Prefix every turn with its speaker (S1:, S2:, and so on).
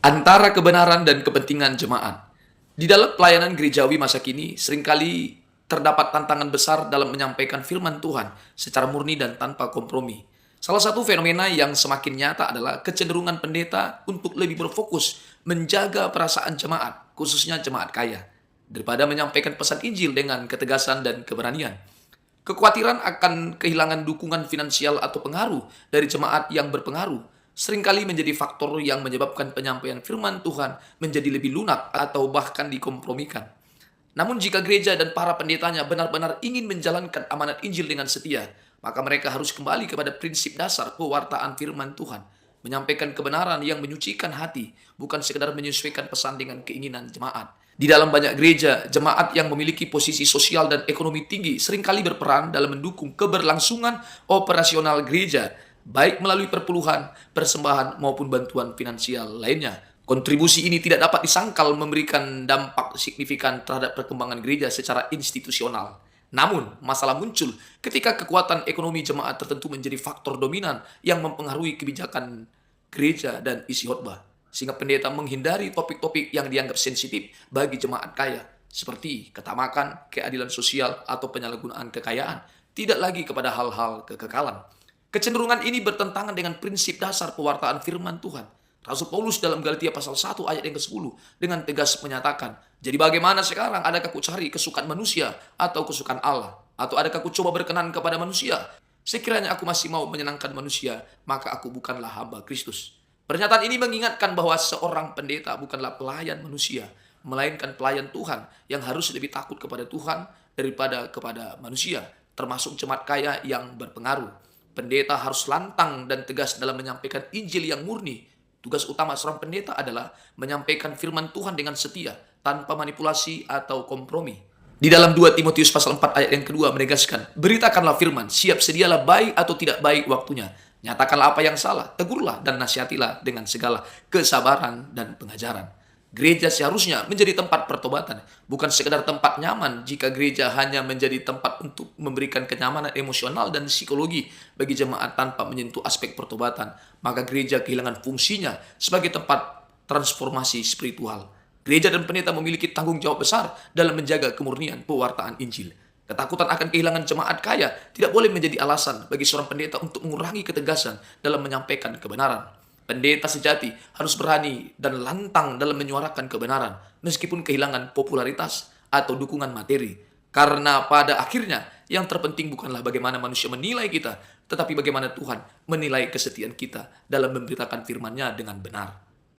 S1: antara kebenaran dan kepentingan jemaat. Di dalam pelayanan gerejawi masa kini, seringkali terdapat tantangan besar dalam menyampaikan firman Tuhan secara murni dan tanpa kompromi. Salah satu fenomena yang semakin nyata adalah kecenderungan pendeta untuk lebih berfokus menjaga perasaan jemaat, khususnya jemaat kaya, daripada menyampaikan pesan Injil dengan ketegasan dan keberanian. Kekhawatiran akan kehilangan dukungan finansial atau pengaruh dari jemaat yang berpengaruh seringkali menjadi faktor yang menyebabkan penyampaian firman Tuhan menjadi lebih lunak atau bahkan dikompromikan. Namun jika gereja dan para pendetanya benar-benar ingin menjalankan amanat Injil dengan setia, maka mereka harus kembali kepada prinsip dasar pewartaan firman Tuhan, menyampaikan kebenaran yang menyucikan hati, bukan sekedar menyesuaikan pesan dengan keinginan jemaat. Di dalam banyak gereja, jemaat yang memiliki posisi sosial dan ekonomi tinggi seringkali berperan dalam mendukung keberlangsungan operasional gereja, baik melalui perpuluhan, persembahan, maupun bantuan finansial lainnya. Kontribusi ini tidak dapat disangkal memberikan dampak signifikan terhadap perkembangan gereja secara institusional. Namun, masalah muncul ketika kekuatan ekonomi jemaat tertentu menjadi faktor dominan yang mempengaruhi kebijakan gereja dan isi khotbah, sehingga pendeta menghindari topik-topik yang dianggap sensitif bagi jemaat kaya, seperti ketamakan, keadilan sosial, atau penyalahgunaan kekayaan, tidak lagi kepada hal-hal kekekalan. Kecenderungan ini bertentangan dengan prinsip dasar pewartaan firman Tuhan. Rasul Paulus dalam Galatia pasal 1 ayat yang ke-10 dengan tegas menyatakan, jadi bagaimana sekarang, adakah ku cari kesukaan manusia atau kesukaan Allah? Atau adakah ku coba berkenan kepada manusia? Sekiranya aku masih mau menyenangkan manusia, maka aku bukanlah hamba Kristus. Pernyataan ini mengingatkan bahwa seorang pendeta bukanlah pelayan manusia, melainkan pelayan Tuhan yang harus lebih takut kepada Tuhan daripada kepada manusia, termasuk jemaat kaya yang berpengaruh. Pendeta harus lantang dan tegas dalam menyampaikan Injil yang murni. Tugas utama seorang pendeta adalah menyampaikan firman Tuhan dengan setia, tanpa manipulasi atau kompromi. Di dalam 2 Timotius pasal 4 ayat yang kedua menegaskan, beritakanlah firman, siap sedialah baik atau tidak baik waktunya. Nyatakanlah apa yang salah, tegurlah dan nasihatilah dengan segala kesabaran dan pengajaran. Gereja seharusnya menjadi tempat pertobatan, bukan sekedar tempat nyaman. Jika gereja hanya menjadi tempat untuk memberikan kenyamanan emosional dan psikologi bagi jemaat tanpa menyentuh aspek pertobatan, maka gereja kehilangan fungsinya sebagai tempat transformasi spiritual. Gereja dan pendeta memiliki tanggung jawab besar dalam menjaga kemurnian pewartaan Injil. Ketakutan akan kehilangan jemaat kaya tidak boleh menjadi alasan bagi seorang pendeta untuk mengurangi ketegasan dalam menyampaikan kebenaran. Pendeta sejati harus berani dan lantang dalam menyuarakan kebenaran, meskipun kehilangan popularitas atau dukungan materi. Karena pada akhirnya, yang terpenting bukanlah bagaimana manusia menilai kita, tetapi bagaimana Tuhan menilai kesetiaan kita dalam memberitakan firman-Nya dengan benar.